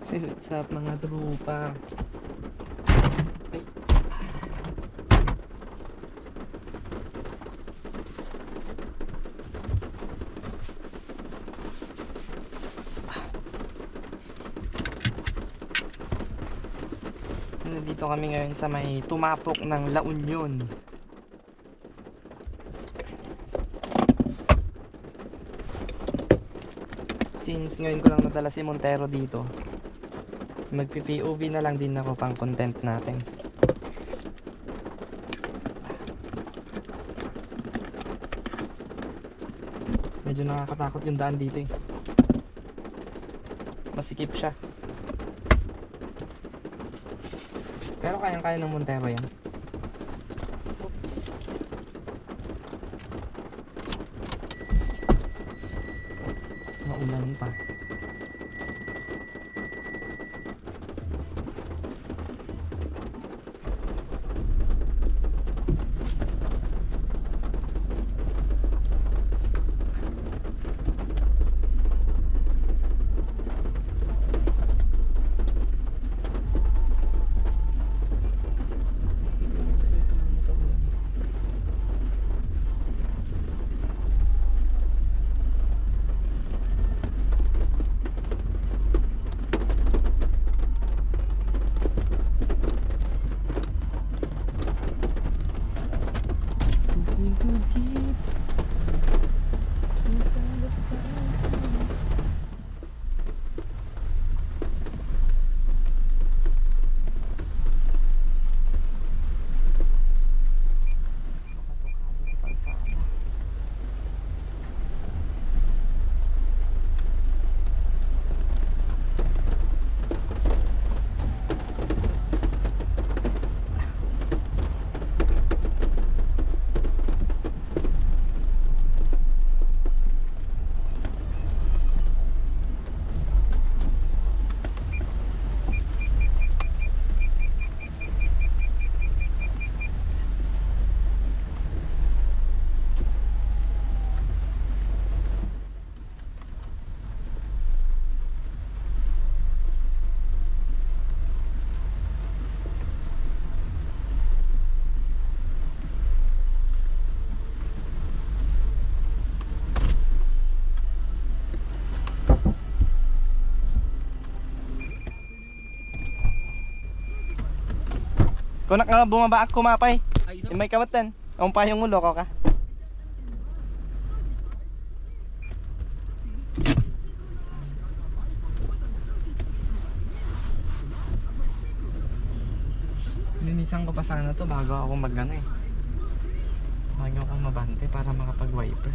What's up mga tropa? Ay. Nandito kami ngayon sa may tumapok ng La Union. Since ngayon ko lang nadala si Montero dito, magpi-POV na lang din ako pang content natin. Medyo nakakatakot yung daan dito eh. Masikip siya. Pero kayang-kaya ng Montero yan. Oops. Maulan pa. Kung nga bumaba ako kumapay, may kawatan. Ang payong mo loko ka. Linisan ko pa sana to bago ako magano eh. Bago ako mabante para makapag-wiper.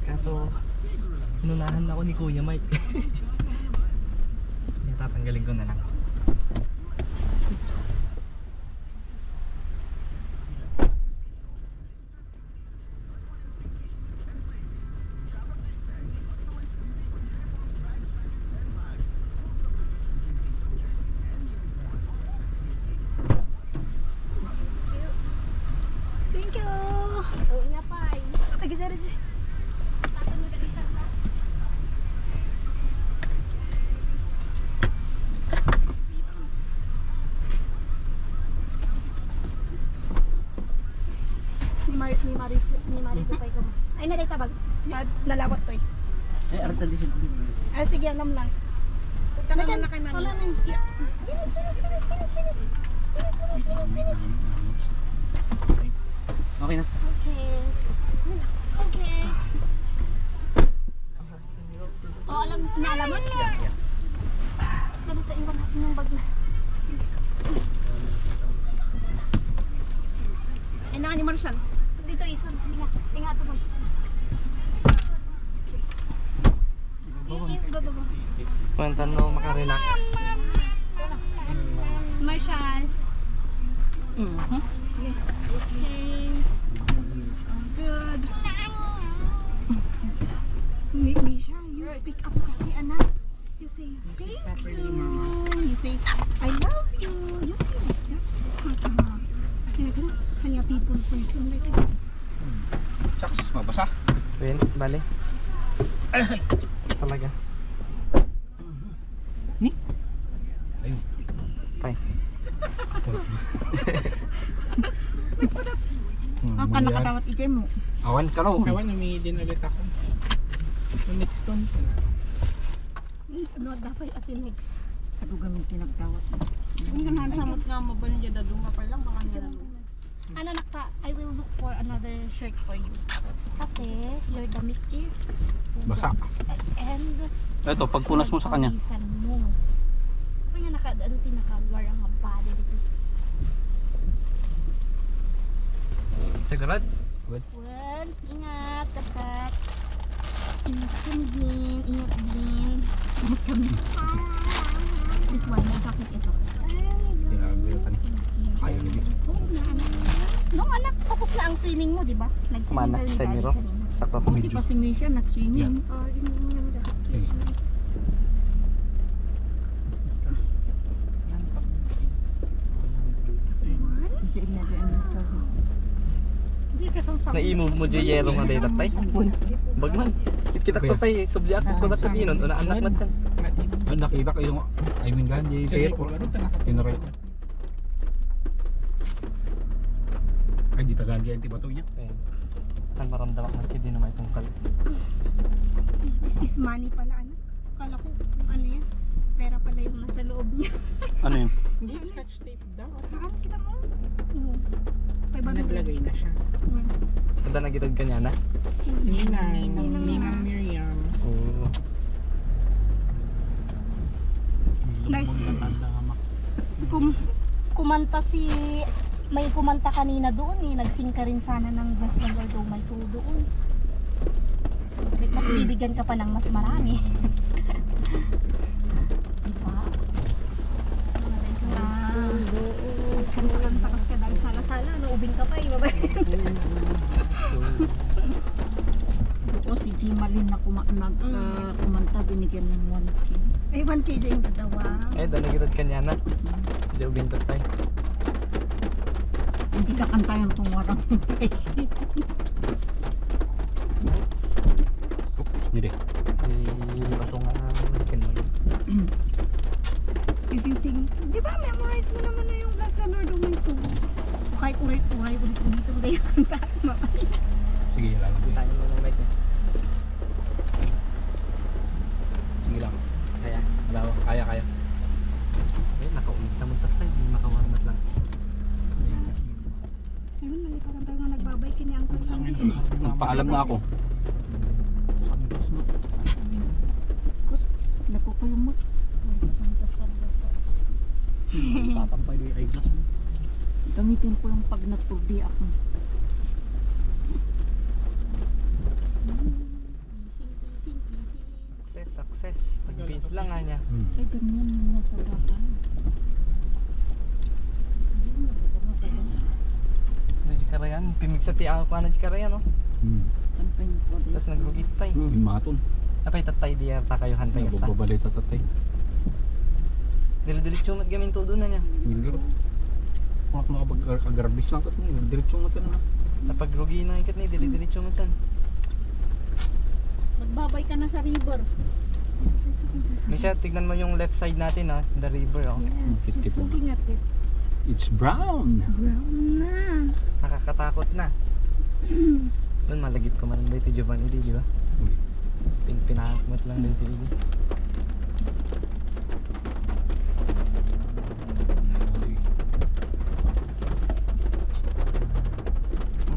Kaso inunahan ako ni Kuya Mike. Tatanggalin ko na lang. Ni Marito pa ikaw. Ay na tabag. Nalawat to eh. Ay, arta din siya. Ah, sige, alam lang. Punta na kay Mami. Finish. Okay na. Okay. Oh, alam mo? Yeah. Sabitain ko natin yung bag na. Ay, naka ni Marshall. Dito isa. Ingat mo. Bababa. Kwenta no makarelax. Marshall. Mhm. Okay. Good. Misha, you speak up kasi anak. You say thank you. You say I love you. You say kanya people person like that. Saks, mabasa. Win, bale. Talaga. Ni? Ayun. Fine. Ang kanakadawat ijay mo. Awan ka raw. Ewan, humingi din ulit ako. Yung next stone. Ano dapat ati next? Ano gamitin nagdawat mo? Kung ganahan samot nga mo ba niya daduma pa lang baka niya naman. Ano nakta, I will look for another shirt for you. Kasi your damit is Basa. and Ito, pagpunas mo sa kanya. pawisan mo. Kaya ano tinaka-war ang body dito. Sigurad? Well, ingat, kapsat. Ingat kami din, ingat din. This one, may jacket ito. Ginagawa ni. Ayaw ni Vic. Nung anak, tapos na ang swimming mo, di ba? Kumana, Nag-swimming ka sa rin miro. kanina. Sakto. Hindi pa si Misha nag-swimming. Oh, yun yung jacket. Ayun. Ijay na dyan ang tawag. Hindi ka sasabi. Na-i-move mo dyan yero nga day tatay. Bagman. Kitkitak tatay. Subli ako sa dapat inon. Una anak matan. Ay, nakita ko yung, I mean, ganyan, yung tayo ko. Tinaray ko. Ay, di tagaan dyan, tiba to niya. Kan maramdaman ka din naman itong kalit. Is money pala anak. Kala ko ano yan. Pera pala yung nasa loob niya. Ano yun? Hindi, scotch tape daw. Kaan kita mo? Naglagay na siya. Tanda na gitad ka niya na? Ninang Miriam. Oo. Kumanta si may kumanta kanina doon eh, nagsing ka rin sana ng Bless the Lord oh my soul doon. Mas bibigyan ka pa ng mas marami. Diba? Kanta kas ka dahil sala-sala. Naubing ka pa eh. Oo, si Jimalin na kumanta, binigyan ng 1K. Ay, 1K dyan yung kadawa. Eh, dala gitad ka niya na. Diyan ubing tatay. Hindi ka kantayan kung warang price. Hindi. Eh, bato nga kinol. If you sing, di ba memorize mo naman na yung Bless the Lord of my soul? O kahit ulit-ulit ulit na yung kanta. Mabalik. Sige, lang. Tayo mo ng mic niya. Sige lang. Kaya, wala ko. Kaya. Eh, nakaulit naman tatay. Hindi makawarmat lang. Ayun, nalikaran tayo nga nagbabay kini Uncle Sandy. Nagpaalam na ako. Nagkukuyumot. Tatampay doon yung eyeglass. Gamitin ko yung pag nagpurdi ako. Success. Pag-beat lang nga niya. Ay, ganyan yung nasa bakan. Karayan, pimig sa tiaw pa na di karayan, no? Kampay ko rin. Tapos nagrugit pa eh. Maton. Napay tatay di yata kayo hantay kasta. Nababalay sa tatay. Dili-dili chumat gamin todo na niya. Hindi ko. Kung ako nakapag-agarbis lang kat niya, diretsong matan na. Napagrugi na ikat ni dili-dili chumatan. Magbabay ka na sa river. Misha, tignan mo yung left side natin, ha? The river, oh. Yes, she's looking at it. It's brown. Brown na. Nakakatakot na. Doon malagip ko man dito Giovanni di ba? Pinakakmot lang dito idi.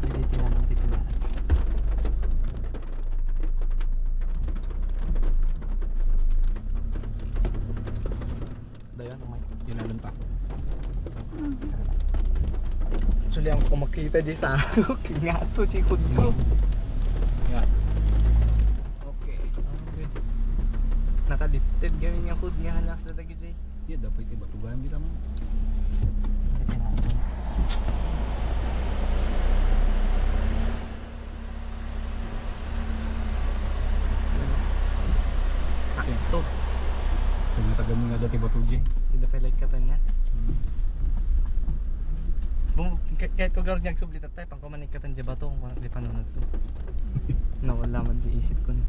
Dito na lang dito na. Dayon, umay. Kinalanta. Actually, ang kumakita di sa kingato, chikod ko. Yan. Okay. Naka-lifted kami nga food nga hanak sa dagi jay. Ya, dapat ito batugan dito mo. Sakto. Kung natagal mo nga dati batugan. Hindi pa like katan niya. Kahit ko gawin niya sublit at tayo, pang kumanik katan dyan ba ito kung di panunod to. Nawala man dyan isip ko na.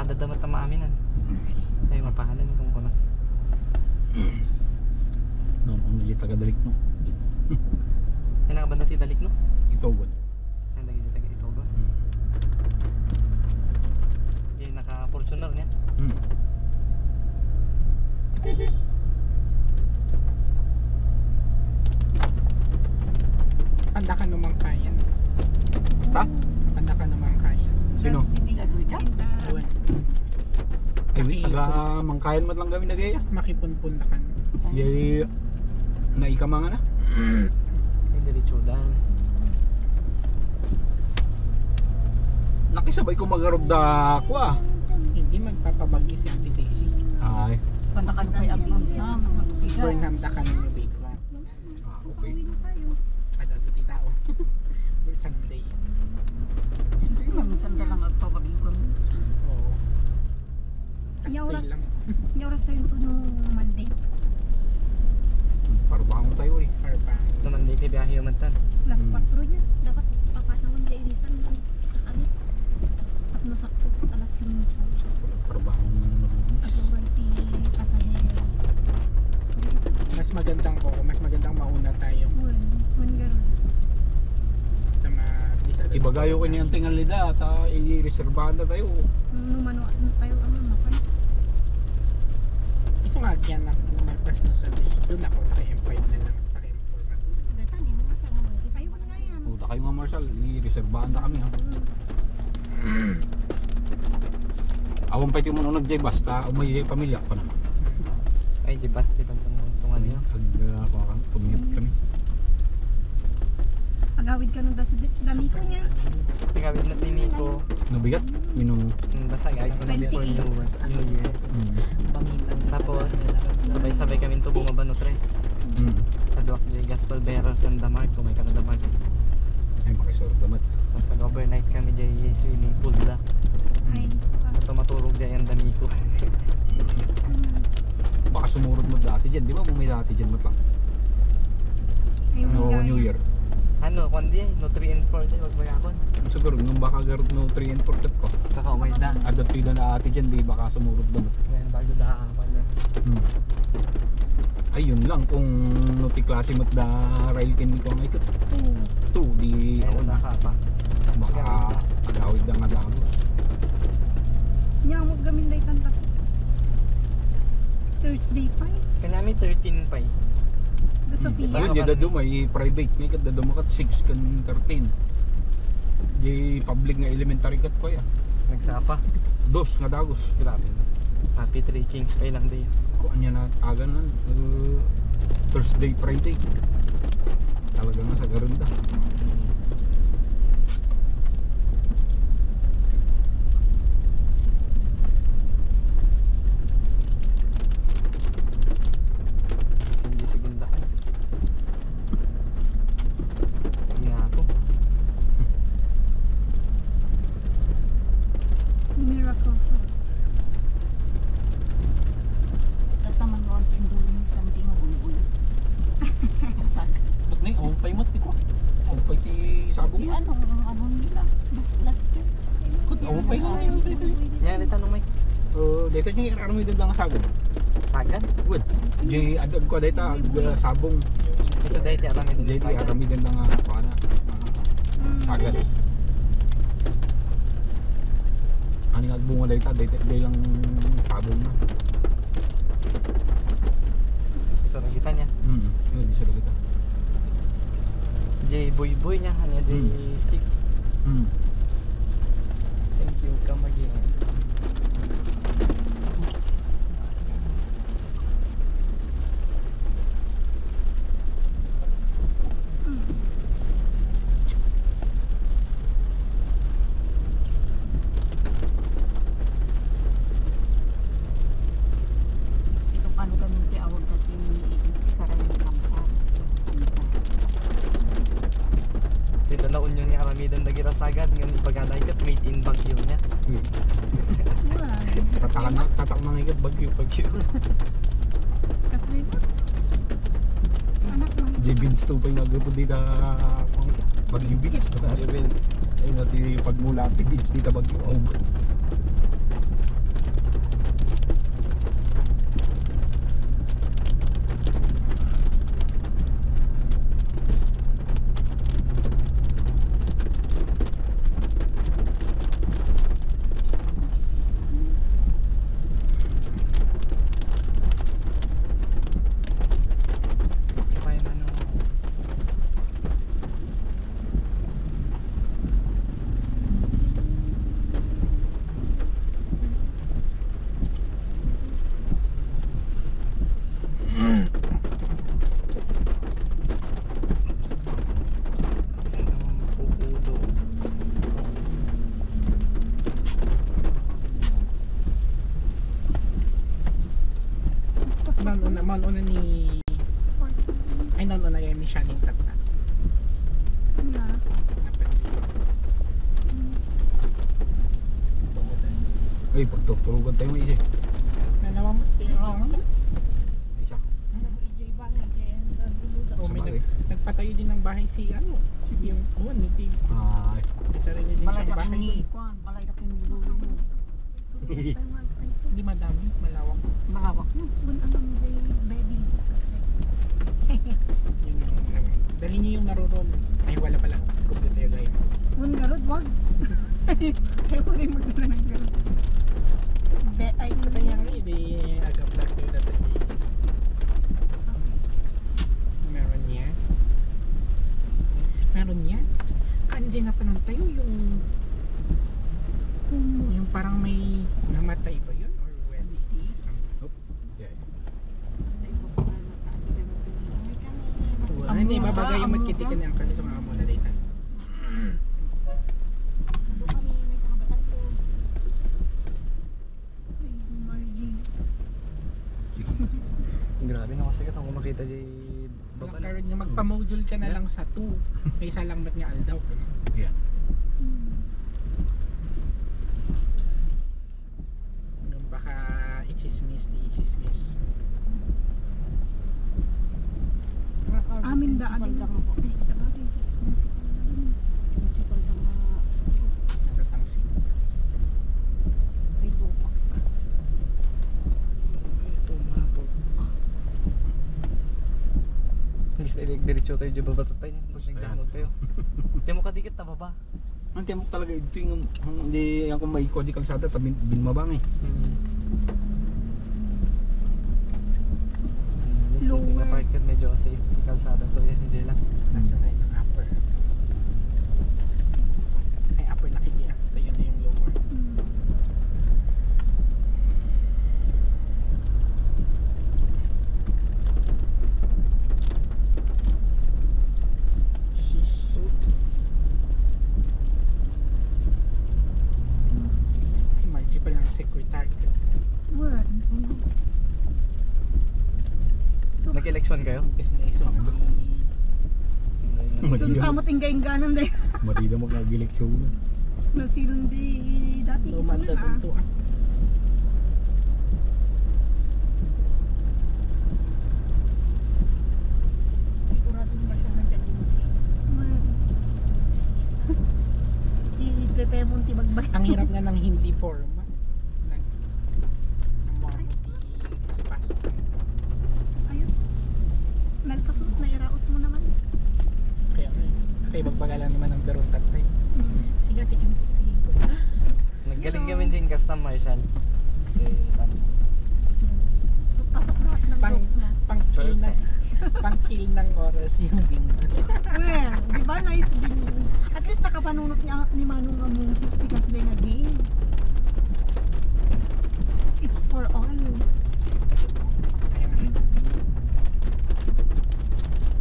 kadadamat na maaminan. Ay, mapahalan kung kuna. Noon, ano yung taga-dalik no? Yan ang banda ti dalik no? Itogon. Yan lagi di taga itogo. Yan naka-Fortuner niya. Panda ka naman kaya. Ta? Panda ka naman kaya. Sino? Uwan. Ay, wait, taga-mangkayan mo lang kami nagaya. Makipunpun na ka. Yay, naikamanga na. Yung diretsudan. Nakisabay ko magarod na ako ah. Hindi magpapabagi si Auntie Daisy. Ay, Panakan kay Abang na, mga tubigan. Burnham da ka ng new big one. okay. Pauwi na tayo. Ada to ti tao. For Sunday. Sino minsan ka lang agpapabigon. Oo. Yung oras, Castell lang. yung oras tayo ito nung Monday. Parbangon tayo eh. Parang Naman di biyahe yung mantan. Last Hmm. patro niya. Dapat papanahon dahil inisan sa kami. At nasakto alas 5. Parbangon ng At 20 pasahero. mas magandang mauna tayo. When garon. Na ma-bisa. Ibagayo ko ni Anting Alida at i-reservahan na tayo. Numano tayo ang makan. Iso nga yan na may personal Sunday. Doon ako sa M5 na lang. Sa M4 matulog. Kanin mo siya naman. Ayun nga yan. Puta kayo nga Marshall, i-reservahan na kami ha. Awan pa ito mo nung nag-jay basta umay pamilya pa naman. Ay, di bas di tungan niyo. Tumiyot kami. Agawid ka ng dami ko niya. Tingawid na tini ko. Nabigat? Minong... Basta guys, wala niya for 28. New Year. Tapos, sabay-sabay kami ito bumabano tres. Kaduak niya Gaspel Bearer Candamark, kumay ka Candamark. Ay makisurog naman. Tapos nag-overnight kami dyan yung swimming pool da. Ay, suka. Sa tumaturog dyan yung dami ko. Baka sumurod mo dati dyan, di ba? Bumay dati dyan mo lang. Ayun No nga New yan. Year. Ano, kundi no 3 and 4 din, wag magyakon. Siguro nung baka garot no 3 and 4 kat ko. Kakaumay da. Adaptida na ate dyan, di baka sumurod ba mo? Ngayon, bago da ako niya. Ayun lang kung nuti klase mat da rail kin ko ang ikot. Tu di ako Ngayon, na. nasa pa. Baka agawid da nga damo. Nya mo gamin day tantat. Thursday pa eh. Kanya may 13 pa eh. The Sophia. Ayun, di dado may private may kat dado makat 6 kan 13. Di public nga elementary kat ko ya. Nagsapa. Dos nga dagos. Grabe na. Happy 3 Kings pa lang day. Ko anya na agan nan Thursday, Friday. Talaga nga sa garunda. Hindi segunda ka. Hindi nga ako. Miracle fruit. Tataman mo ang tindulong ni Santi nga bulbul. Sak. Ba't na yung aumpay mat ko? Aumpay ti sabong Di mo. ano nila. Last year. Kut aumpay lang ngayon. Yan, tanong may Dito nyo i-arami din lang sabong. sagan. Good. Di adag ko dito sabong. Kasi dahil ti arami din Di yung sagan. arami din lang ako na. Agad. Ano nga bunga dito? Dito lang sabong na. So, nakita niya. Yun, di sila kita. J Boy Boy niya, kanya J Stick. Thank you, come again. Oops. Ito paano kami tiawag natin karayang kampa. Dito na unyo ni Aramidan na kita sagad. Ngayon ipagalay kat made in Baguio niya. Tatak na nga ikat bagyo. Kasi anak mo. J-Beans to pa yung nagapod dito. Bagyo Beans. Baguio Vince. Ayun natin pagmula ang Beans dito bagyo. Mauna ni... Ay, nauna yung ni Shanning Tata. Yeah. Ay, pagtuturugan tayo mo, EJ. Nalawa mo, Ay, siya. Oh, may Sabagay. nagpatayo din ng bahay si ano, yung ni Tim. Ay. May sarili din Balay siyang na bahay. kini kuan, balay na kini lulo. Hindi madami, malawak. Malawak yun. Yun yung, dali niyo yung naroon. Ay, wala pala. Computer yung gayon. Mun garod, wag. Kaya ko rin magdala ng garod. Ay, Kaya nga, hindi aga-vlog kayo dati. Meron yan. Meron yan. Kandiyan na pa ng tayo yung parang may namatay ba yun? Or when? Yeah. Hindi, babagay yung magkitikan ng kami sa mga muna data. Grabe na kasi katang makita dyan baba na. Karon nga magpa-module ka na lang sa 2. May isa lang ba't nga aldaw? Yeah. Baka i-chismis, di-chismis. Amin da, amin. Ay, sa bagay. Principal lang na Natatangsi. rito pa. Ito mapok. Hindi sa diretso tayo dyan baba tayo. Pag nagdamag tayo. Hindi mo kadikit na baba. Ang timok talaga ito yung hindi ako maikot di kalsada tabi binmabang eh. Lower. Sa parket medyo safe. Kalsada to yan. Hindi lang. Nasa na yung upper. Ay, upper nakikita. Ito yun na yung lower. Sheesh. Oops. Si Margie palang secretary. What? So, Nag-election kayo? Business of the... so samot ingga-ingganan day. Marida mo nag-eleksyon. No silon day dati. Luman na Sunan, dun to. Sigurado naman siya nandiyan din si I-prepare mo ti magbay. Ang hirap nga ng hindi forma. Ang mga mas pasok. Ayos. Nagpasuot na iraos mo naman. Kaya nga eh. Kaya magbagalan naman ang berong tatay. Sige, tingin mo si... Naggaling kami dyan custom Marshall. Okay, paano? Pasok lahat ng Pang, groups mo. pang-kill na, pang-kill ng oras yung bingo. Well, di ba nice din yun? At least nakapanunot ni Manong nga Moses di kasi na game. It's for all.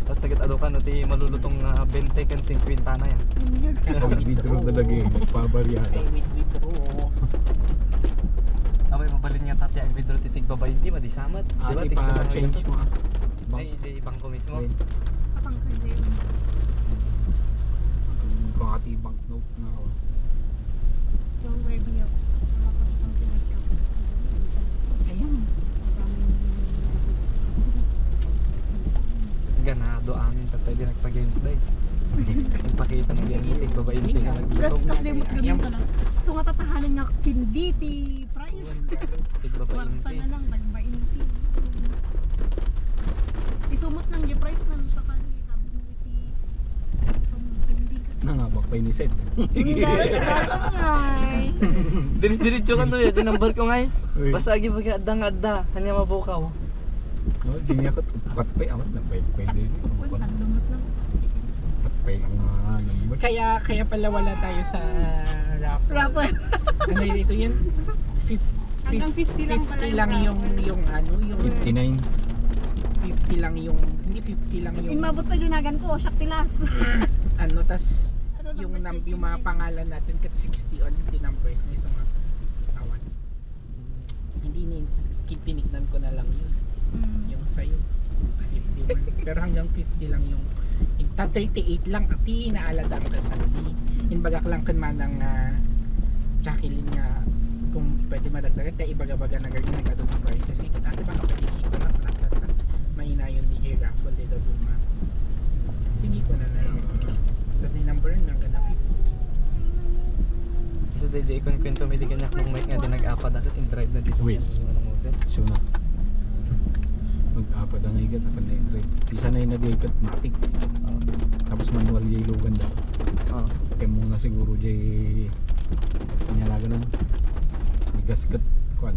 Tapos nagit-ado ka no, ti malulutong 20 kan 50 na yan. Withdraw talaga eh. Pabaryado. Ay, withdraw. Abay, mabalin nga tati ang vidro titig babayin ti, madisamat. Diba? Ati pa change mo ah. Ay, di bangko mismo. Wait. Kapang James. Kung ati banknote na ako. Don't wear the Ayan. Ganado amin tatay din nagpa-games day. Nagpakita ng yan titig babayin ti nga Gas naglutong. kasi mo ganun ka lang. So nga tatahanan nga kindi ti price. Titig babayin Kwarta ti. na lang, nagbainti. Isumot ng di price na sa kanila. Sabi mo iti hindi ka. Nangabak pa ni Seth. Diretso ka no yan, number ko ngay. Uy. Basta agi baga adda, hanya mabukaw. Oh, ganyan ka patpay awat na pwede. Naglumot lang. Patpay lang number. Kaya pala wala tayo sa raffle. Raffle. Ano yun ito yun? Hanggang 50 lang pala 50 lang yung ano, yung 59. 50 lang yung, hindi 50 lang yung Inmabot pa dinagan ko, shaktilas. ano, tas yung mga pangalan natin kat 60 on the numbers na yung mga kawan. Hindi tinignan ko na lang yun. Yung sa'yo, 51. Pero hanggang 50 lang yung 38 lang ati naalada ang kasandi. Inbagak lang kan manang Jacqueline nga kung pwede madagdagan tayo ibagabaga na gagawin nagkado ng prices. Ikot ate baka pwede ko na lahat mahinayon ni J. Raffle dito duma. Sige ko na na. Tapos ni number nga na 50. Isa DJ kon kwento may di kanya kung may nga din nag-apa dapat in drive na dito. Wait. So na. Mag-apa ang igat akan na drive. Isa na yung nag-igat matik. Tapos manual jay lugan daw. Oo. Kaya muna siguro jay panyalaga nun. Gasket kuan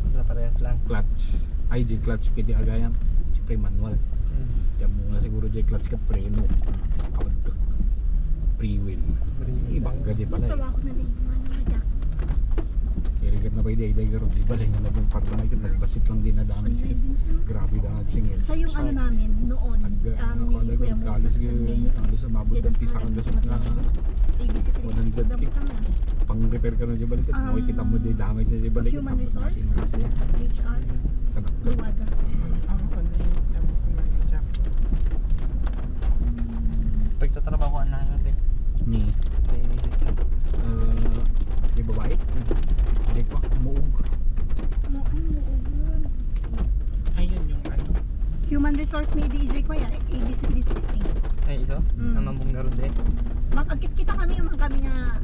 Basta parehas lang. clutch. Ay jay clutch kiti agayan. Siyempre manual. Kaya muna siguro jay clutch kat preno. Kawantok. Pre-wheel. Ibang gadi pala eh. Trabaho na din yung ano, si Jackie. Kirigat na pa iday garo di balay nga naging parang ikat nagbasit lang din na dami Online siya. din siya. Grabe da singil. Siya yung ano namin noon, ni Kuya Moses Kande. Alis sa mabot Jedan at pisa sa kang gasot nga ABC 360 daw kami. pang repair ka na dyan balik at makikita kita mo dyan damage na dyan balik Human resource, HR, kadakkat Liwada. Ano yung tama ko man yung Jack. Pagtatrabahoan na yun eh. ni May misis na. yung babae hindi ko muog Muugan. Ayun yung ano. Human resource ni DJ Kuya, ABC 360. Ay, iso? Mm. Namambong na rin eh. Magkakit kita kami yung kami nga.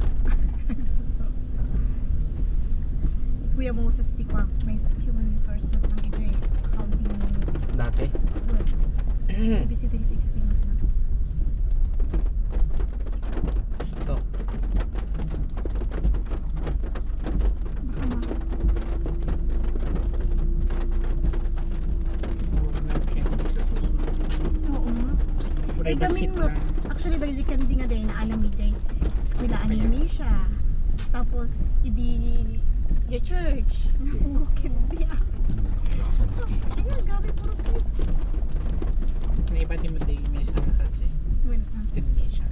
Kuya Moses Tikwa, may human resource na ng DJ accounting Dati. good. ABC 360 na. So, Baka ma. Huwag na candy sa susunod. Oo nga. Pura Eh, gamin basit mo. lang. Actually, dahil kandi nga din na alam ni Jay, eskwela anime siya. Tapos, idi your church. Puro candy ah. Ayan, gabi puro sweets. May iba din mo din may isang kasi. Well, Combination.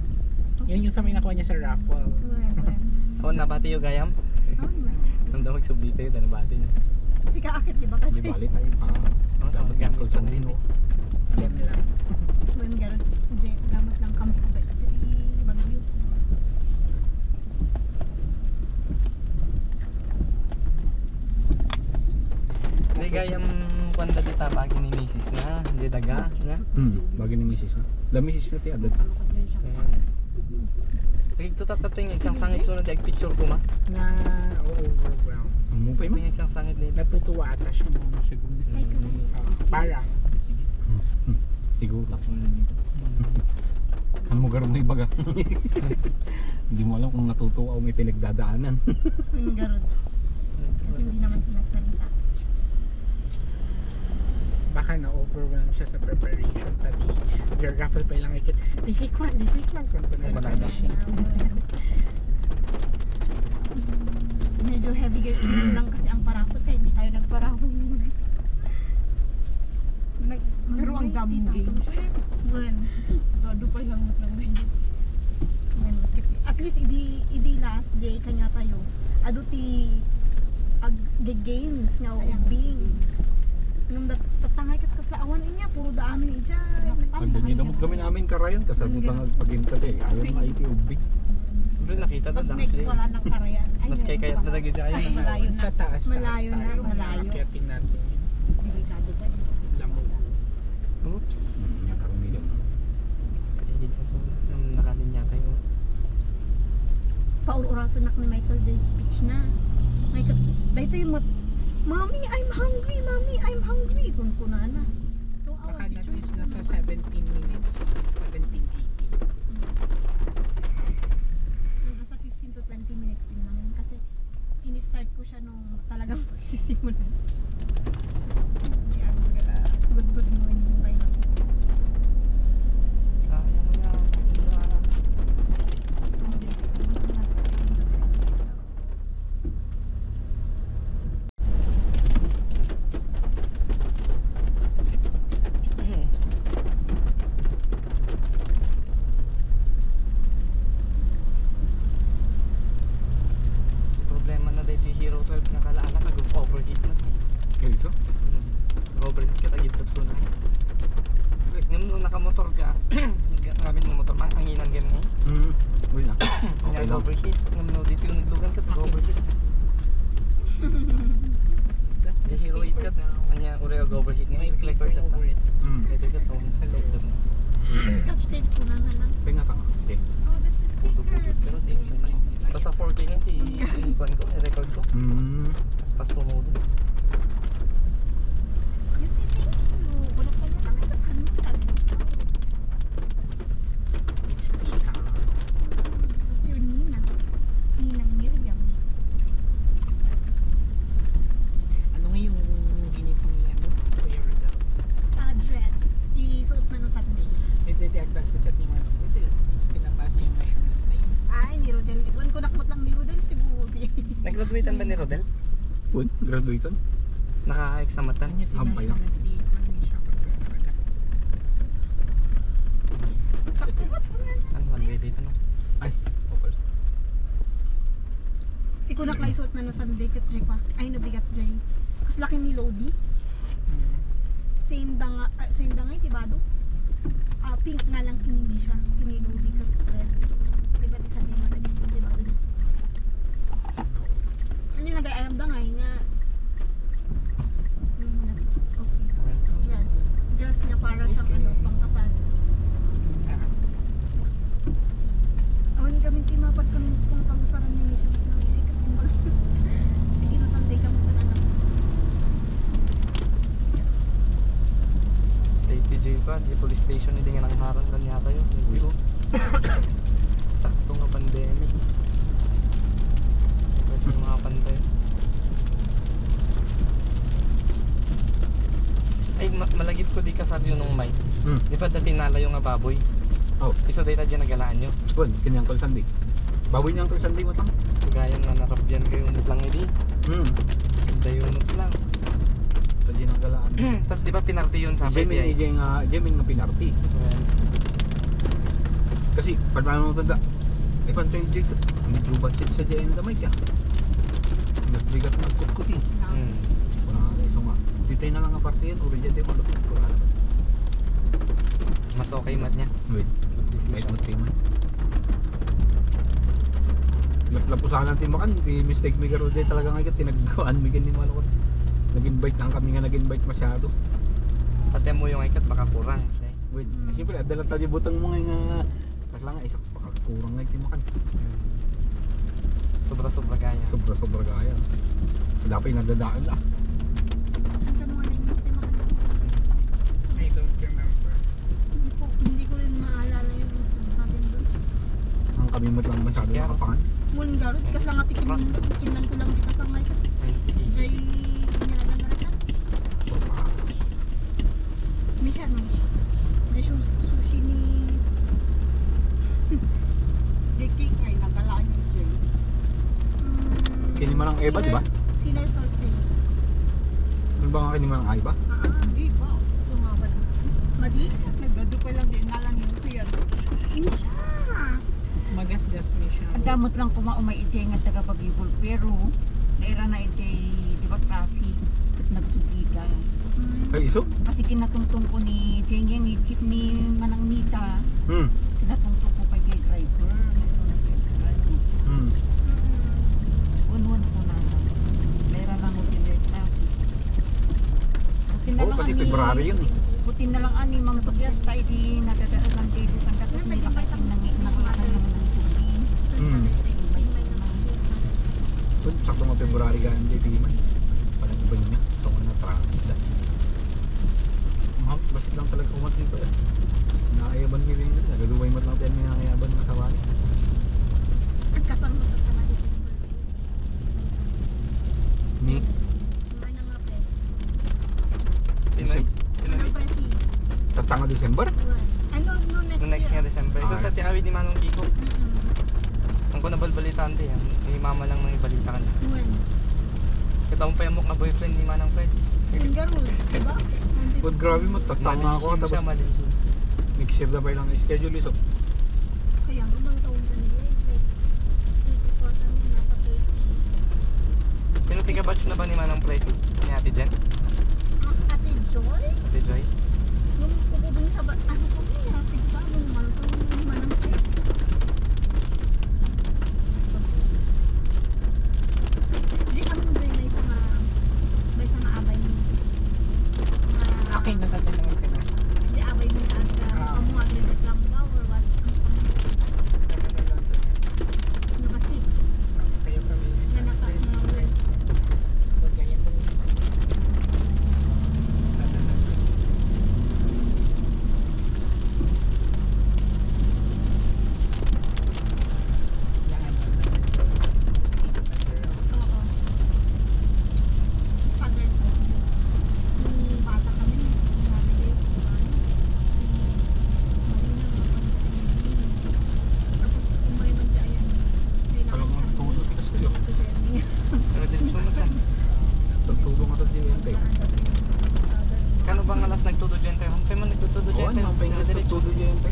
Yun yung sa may nakuha niya sa raffle. ako nabati yung gayam. Nung daw magsublito yun, nabati niya. Si kaakit, di ba kasi? di bali tayo pa Ako daw maggamit Tulsan din oh Diyan lang. When garot, Jay, gamit ng kampo ba? Actually, bagyo. Hindi gayam kwanda dita bagi ni misis na. Hindi daga. Na. bagay ni misis na the misis na tiya Nagtutat na yung isang sangit sunod yung picture ko ma. Na overwhelmed. ang mo pa yun Yung isang sangit nila. Natutuwa ata siya. Parang. siguro ano mo garo mo ibaga hindi mo alam kung natutuwa o may pinagdadaanan When garot. Kasi hindi naman siya nagsalita. Baka na-overwhelm siya sa preparation. Tadi, your raffle pa ilang ikit. Di hikwan. Kung Wala na. siya. Medyo heavy game lang kasi ang parapot kaya hindi tayo nagparapot. Pero ang daming games. When, Dado pa lang medyo. at least idi last day kanya tayo. Ado ti ag games nga ubing. Nung tatangay kat kaslaawan niya puro daamin ija. andun yun namog kami namin karayan kasabot lang pagpagin eh ayaw na IT ubig Pero nakita doon Pag may actually. wala ng karayan. Mas kay kayat na lagi dyan Ay, ayun. malayo na. Sa taas. Malayo na, tayo. malayo. Akyatin natin yun. Delikado ba yun? Lamog. Oops. yung karamihan Paigid sa sulat. Nung nakanin yata yun. Paur-urasan na ni Michael J. speech na. Michael, dahito yung Mommy, I'm hungry. Mommy, I'm hungry. Kung kunana. So, our Baka teachers nasa 17 minutes. 17, 18. nasa 15 to 20 minutes din naman. Kasi ini-start ko siya nung talagang magsisimulan. Good morning. Bye na. Kaya mo na. Sige na. So, problema na dito yung Hero 12 nakalaala kag overheat na. kayo ito Overheat ka kapsula. Ngayon nung nakamotor ka, gamit mo motor, anginan ganun ngayon. Uy na. Kanya Okay lang. overheat. Ngayon dito yung naglugan ka, overheat. That's Di hero 8 ka, kanya uri overheat May ngayon. paper Record over it. Record ka to, sa loob na. Scotch tape ko na lang. Kaya nga tanga. Okay. Oh, that's a sticker. Pudupudut, pero di ko na. Basta 4K nga, i-ikuan ko, i-record ko. Tapos pas po mo doon. You say thank you. Wala pa yan. Ang ikapan mo. Tagsisa. What's your Nina? Ninang Miriam. Ano nga yung ginit ni Kuya Rodel? Dress. Isuot na no Sunday. Nagdadagdag ko chat ni Manong Rodel. Pinapas niya yung measurement na yun. Ay, ni Rodel. Iwan ko nakmot lang ni Rodel siguro. Nag-graduatean ba ni Rodel? Uy, graduated. Naka-examatan? Kanya Ampay lang. measurement di ko siya pagkakaga. Sakto mat ko na. Ano, one way dito no? Ay, okay. Di ko nakaisuot na no Sunday kat Jay pa. Ay, nabigat Jay. Kas laki ni Lodi. Same dangay, tibado. Pink nga lang kinini siya. Kinilodi kat red. Diba di Sunday magazine ko, tibado. Hindi nag-ayam dangay nga. Okay. Dress. Dress niya para siyang ano, pangkatal. Awan kami timapat kami kung pag-usaran niya siya nang iikat yung bag. Sige no Sunday ka mo na. TJ pa, di police station hindi nga nangharan kan yata yun. Hindi ko. Sakto nga pandemic. Kasi mga pantay. Ay, malagip ko di kasaryo nung may. Di ba dati nalayo nga baboy? Oh, Iso data dyan nagalaan nyo. good. Kanyang Uncle Sandy. Baboy niya Uncle Sandy mo lang. Gaya nga narapyan kayo unot lang hindi. Ganda yung unot lang. Ito din ang galaan. Tapos di ba pinarty yun sa PTI? Jemin nga pinarty. Kasi, pag paano mo tanda, ay pantay yung Jacob. Medyo batsit sa Jayan damay ka. Nagbigat na nagkutkuti. Wala nga iso nga. Titay na lang ang parte yan. Uri dyan din malupit. Wala naman. Mas okay mat niya. Wait. Good Kahit decision. magtiman. Naglapusahan natin makan. Di mistake may garo dyan talaga nga. Tinagawaan may ganyan malukot. Nag-invite na kami nga nag-invite masyado. Tatem mo yung ikat baka kurang siya. Wait. Siyempre, adala tayo butang mga nga. Kasi lang nga isaks baka kurang nga iti makan. Sobra-sobra gaya. Sobra-sobra kaya. Wala pa yung nadadaan lah. Ang tanong na yun si Maka. I don't remember. Hindi ko rin maalala yung natin doon. Ang kamimot lang masyado Kaya- nakapangan. Muna garot, kas lang ati kinan ko lang di kasangay ka. Jay, 1986. nilagan na rin ka. Misha no. Jay sushi ni... Di cake ay nagalaan yung Jay. Kinima ng Eva, di ba? Sinners or Saints. Ano ba nga kinima ng Eva? Hindi ba? Sumabad. Madi? Nagdado pa lang din nalang yung siya. Misha! Magasgas mo siya. Ang damot lang kumaumay ijay nga taga Pag-ibol pero naira na ijay di ba traffic nagsugiga. Ay, iso? Kasi kinatungtong ko ni Jay yung jeep ni Manang Nita. Kinatungtong ko kay Jay driver. So nag-driver. Unwan ko na. Naira na mo din yung traffic. Buti na Oo, lang kasi ani- February yun eh. Buti na lang ani mga tubyas tayo di nadadaan lang dito kan tapos nilakay nangilakan naman ng sugi. May sama. Kung sakto mga February ka hindi timan. Parang iba niya. So na traffic dahil. Mahal, basit lang talaga umatli pa yan. Nakakayaban mo rin. Nagaluway mo lang tayo may nakakayaban na kawali. Kasang mo ka na December. Ni? Ano nga pre? Sino? Sino? Ano pre si? Tatanga December? Ano no next No next nga year? December. So sa tiawid ni Manong Kiko. Ang ko nabalbalitaan din yan. May mama lang nang ibalita ka na. When? Kataon pa yung mukha boyfriend ni Manang Pres. Yung garul, diba? But grabe mo, tatanga ako. Malihim siya, Tapos malihim. nag-save na pa lang yung schedule iso. Kaya nga bang taon na nila like 34 kami nasa 30. Sino tiga batch na ba ni Manang Pres? Ni Ate Jen? Ate J. Joy? Ate Joy. Yung pupubing sa ano ko niya, sigurado naman ito yung manang ko. Di kami Joy may isang abay mo. Okay na natin naman ka na. Di abay mo na agad. Kamu agad lang ba or what? Ano kasi? Kayo kami. Na naka-words. Huwag ganyan po. Oo. Father's Day. Nung bata kami, sabi ko, tapos umay man dyan yan. Alam mo, tulog ka sa iyo. Pero din sumutan. Tutulong ata di ente. Kano bang alas nagtutudyente? Humpay mo nagtutudyente. Oo, naman pa yung tutulog di ente.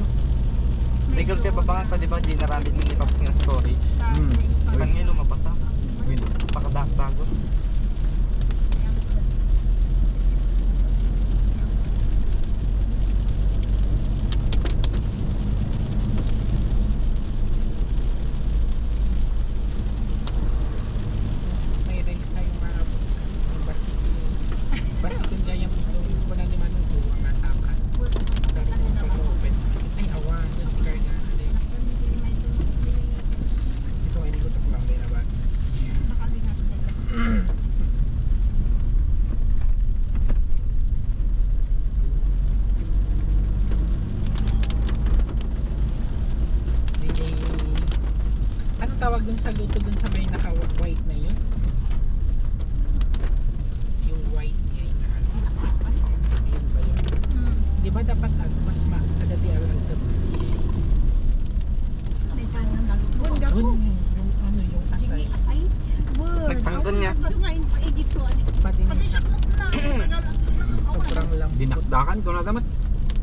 Legal tayo pabangan pa, di ba? Ginarambit mo ni Paps nga storage. Kan ngayon lumabasa. Win. Pakadagtagos. May race tayong maabot. Yung basikin kaya mo ito. Yung kuna ni Manong buwang atakan. Pero kung pag-open, ay awan. Yung tigay na. So, hindi ko taklang din na ba? DJ, ano tawag dun sa luto dun sa may naka-white na yun? Yung white niya yun na ano? Ayun ba yun? Di ba dapat ano, mas maagadi alal sa DJ? Dun yung ano yung atay. Nagtanggon niya. Pati Pati siya klop na. sobrang lambot. Dinakdakan ko na damat.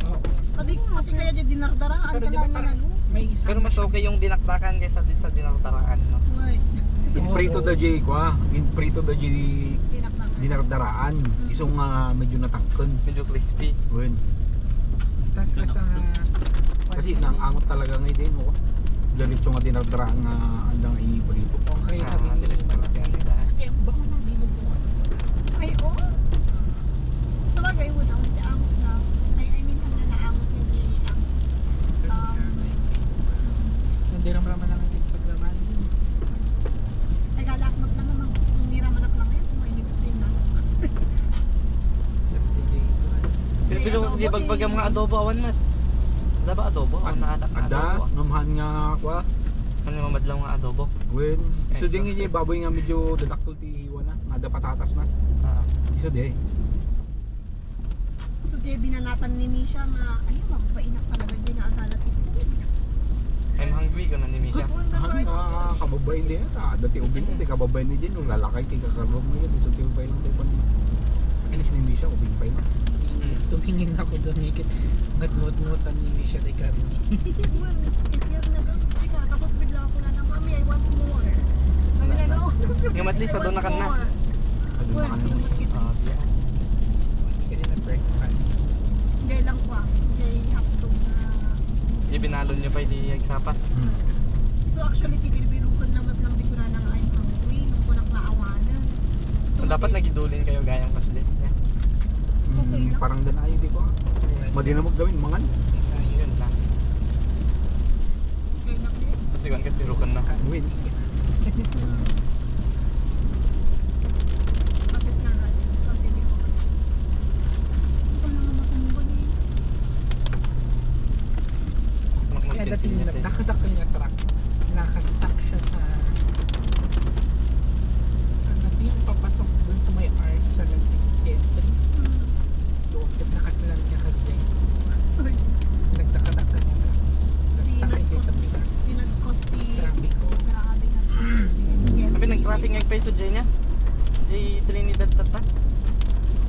Oo. Pati kaya dyan dinardaraan Pero ka di ba na parang nalago. may isang Pero mas okay yung dinakdakan kaysa sa dinaktaraan, no? In prito da J ko ah. In prito da J dinardaraan. Isong medyo natangkan. Medyo crispy. Win. tas sa Kasi naangot talaga ngayon din mo. Diretso nga dinardaraan nga andang i-prito. okay Ah, sabi mabilis ni na yan nila. eh baka nang bilog ko ano. Ay, oo. Sa bagay, wala akong naamot na. I mean, hanggang naamot na din ang Hindi naman lang ang paglaman. nagalakmat lang naman. Kung niramanak lang yun, kung hindi ko sila. Tas DJ ko ano. Pero Say, bilo adobo, di bagbagang mga adobo awan mat. Ada ba adobo? Ang naadak na Ada, adobo. namahan nga ako ah. Ano mamadlaw nga adobo? Win. Iso Okay, din so- nga baboy nga medyo dadaktul ti iwan na. Ada patatas na. Ah. Iso di. So, di binanatan ni Misha nga, ay, magpainak talaga dyan na agalat ito. I'm hungry ko na ni Misha. Ang kababay din. Ada ti ubing ti kababay ni din. Lalakay ti kakarong mo yun. Iso ti ubay lang tayo pa naman. Inis ni Misha, ubing pa yun. Tumingin ako doon higit. Nagmut-mutan ni siya kay Carly. Well, ikiyat na gamit siya. Tapos bigla ako na Mami, I want more. Mami na, no. Yung at least, I want adun na ka na. more. Adun na Well, ka na. lumot kita. Ah, yeah. Hindi kasi nag-breakfast. Hindi lang pa. Hindi hapdog na. Ibinalon niyo pa hindi agsapat. So actually, tibirbirukan naman lang di ko na nang I'm hungry. Nung ko nang maawanan. So, dapat nagidulin kayo gayang paslit. Yeah. Parang danayo di ko ah. Madi na mo gawin mangan. Yun lang. Okay na kayo. Kasi kung katirukan na. Win. Bakit nga guys? Kasi di ko. Ito na nga matambol eh. Kaya dati Magsinsin niya sa'yo. nakadakal niya truck. Nakastack siya sa natin yung papasok dun sa may arc sa entry. Doon nakasalan niya kasi nagdakadakal niya na. Nakastack niya sa pila. Di nag-costi. Traffic ko. Grabe nga. Sabi nag-traffic nga pa iso dyan niya. Jay Trinidad tata.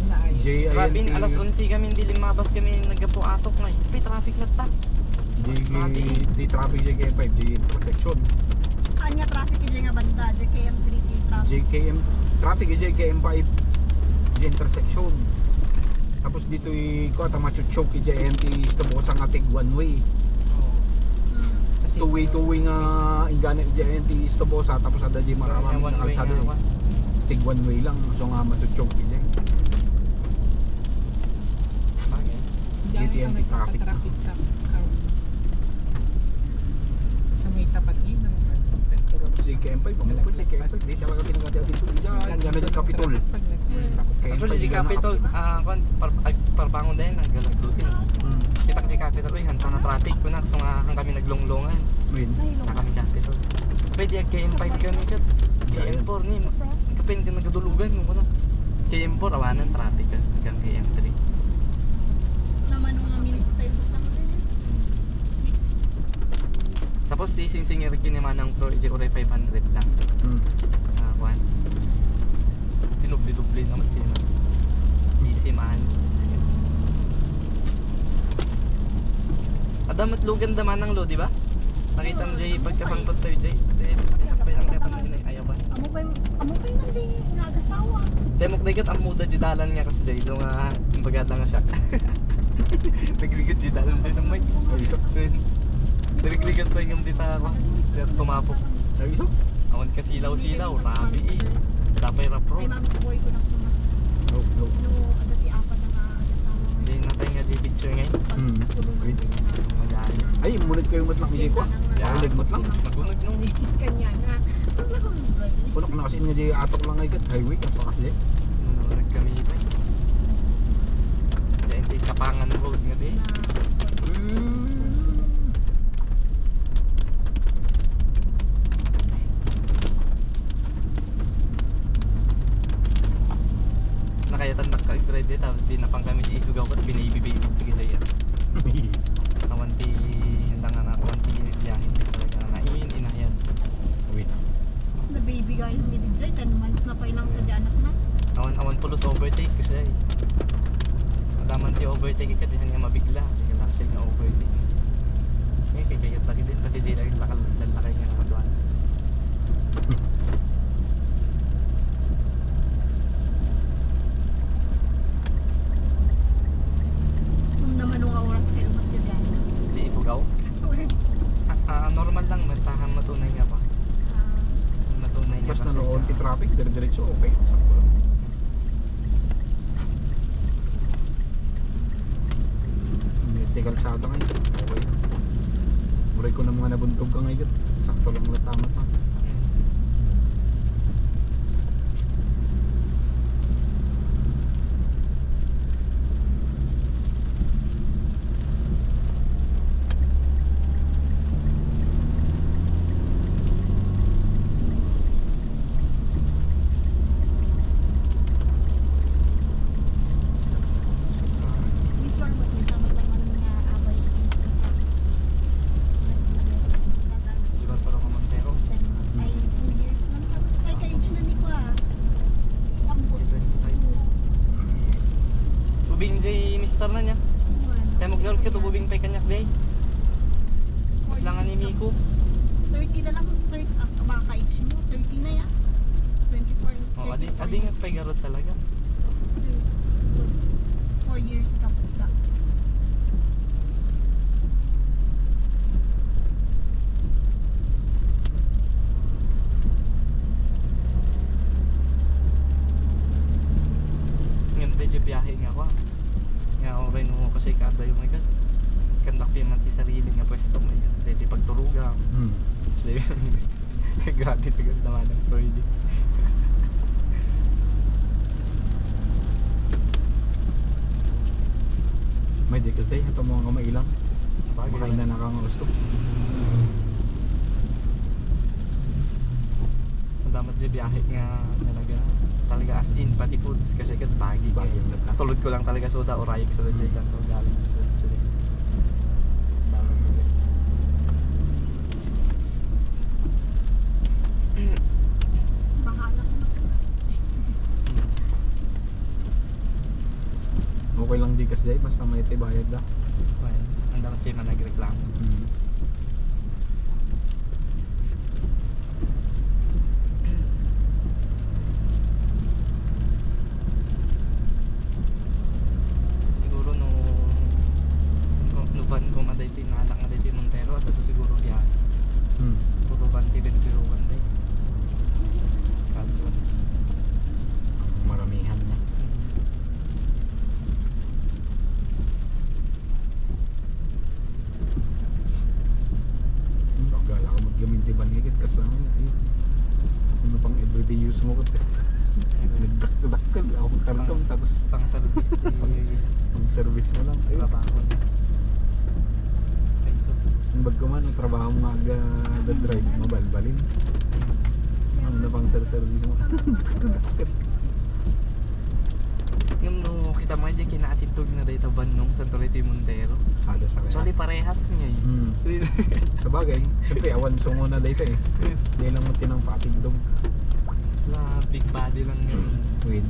Naayos. J Rabin, alas 11 kami, hindi limabas kami naggapo atok nga. May traffic na ta. Di traffic JK5 di intersection. Anya traffic yung nga banda. JKM3 traffic. JKM traffic JKM5 di intersection. Tapos dito ko ata machuchok JNT stabo sa nga tig one way. Oo. Kasi Two-way nga igana JNT stabo sa tapos ada di maraming One way kalsada. nga. Tig one way lang so nga machuchok ije. Bagay. Diyan GTNT sa may traffic. traffic sa may tapat niya ng petrol. JKM5 pamupo JKM5 di talaga tinagati dito. Diyan gana di Capitol. Actually, G Capitol, parbangon din, ang galas lusin. Kita ka G Capitol, hansa na traffic ko na, so nga hang kami naglonglongan. Win. Na kami Capitol. Pwede ang KM5 ka nikat. KM4 ni, kapin ka nagadulugan mo na. KM4, awanan traffic ka, hanggang KM3. Naman mga minutes tayo lang din. Tapos di singsingir kinaman ng floor, G Ure 500 lang. Kuhan. Dinubli-dubli naman kinaman. Easy man. Adamat lugan daman ng lo, di ba? Nakita mo Jay, pagkasangkot tayo Jay. Ang kaya pa na ayaban. Amo pa yung mandi nga agasawa. Demok dagat ang muda jidalan nga kasi Jay. So nga, bagada nga siya. Nagrigat jidalan Jay ng may. Nagrigat pa yung dita ako. Tumapok. Naiso? Awan ka silaw-silaw, rabi eh. Tapay rapro. Ay mami si boy ko na kuma. No, no. No, adati apat na nga agasawa. Hindi natin nga Jay picture ngayon. Pagtulungan din na. Magaling. Ay, munod kayo matlang ije ko. Paulig matlang. Magunog nung. Kanya nga. Tapos nakumbay. Puno ko na kasi nga di atok lang ay kat highway kasi kasi. Manunog kami ito. Diyan hindi kapangan road nga di. Nakayatan na kag-drive dito. Di na pang kami di isugaw ko. Binabibaby. Tigil yan. Kawanti. Handa nga na kawanti biyahin. Talaga na nain. Inayan. Wait. The baby guy ni DJ 10 months na pa ilang sa anak na. Awan pulos overtake kasi ay. Adaman ti overtake kasi nga mabigla. Hindi ka siya nga overtake. Ngayon kaya lagi din pati di lagi lalakay nga nakaduan. Kung naman nung oras kayo magbibiyahe na. Di ipugaw. Normal lang matahan matunay nga pa. Matunay nga Basta pa na siya. onti traffic, dire-diretso okay. Sakto lang. May kalsada ngayon. Okay. Muray ko na mga nabuntog ka ngayon. Sakto lang latama pa. Before mo sama lang nga abay sa. Di ba pero ka Montero? Ay 2 years lang sa. Ay ka-age na ni ko ah. Ambot. Ubing Jay mister na niya. Kaya mag-girl ka to ubing pa'y kanyak day. Mas lang ni Miko. 30 na lang 30 baka ka-age mo 30 na ya. 24. Oh, adi nga pa'y garot talaga. 4 years ka puta. Ngayon tayo biyahe nga ako. Nga ako rin mo kasi kada yung mga gan. Kandak yung mati sarili nga pwesto mo yan. Dito pagturugang. So, grabe tagal naman ng Freud. May di kasi ito mga kamailang. Bagay. Makain na nakangusto. Ang damat dyan biyahe nga talaga. Talaga as in pati foods kasi kat bagi. Bagi yung lahat. Tulad ko lang talaga soda o rayik soda dyan lang. So galing so damat talaga siya. Bahala ko na. Okay lang di kasi basta may tibayad da. Well, ang damat kayo man nagreklamo. kartong tapos Pang service pang service mo lang. Ayun. trabaho na. Peso. Yung bag ko man, ang trabaho mo aga drive, mabalbalin. Ano na pang service mo? Yung no, kita mo dyan kinatitog na dito Bandung sa Torete Montero. Halos sa Actually parehas niya eh. Sa bagay, siyempre awan sungo na dito eh. Hindi lang mo tinang patindog. Sila big body lang yun. Win.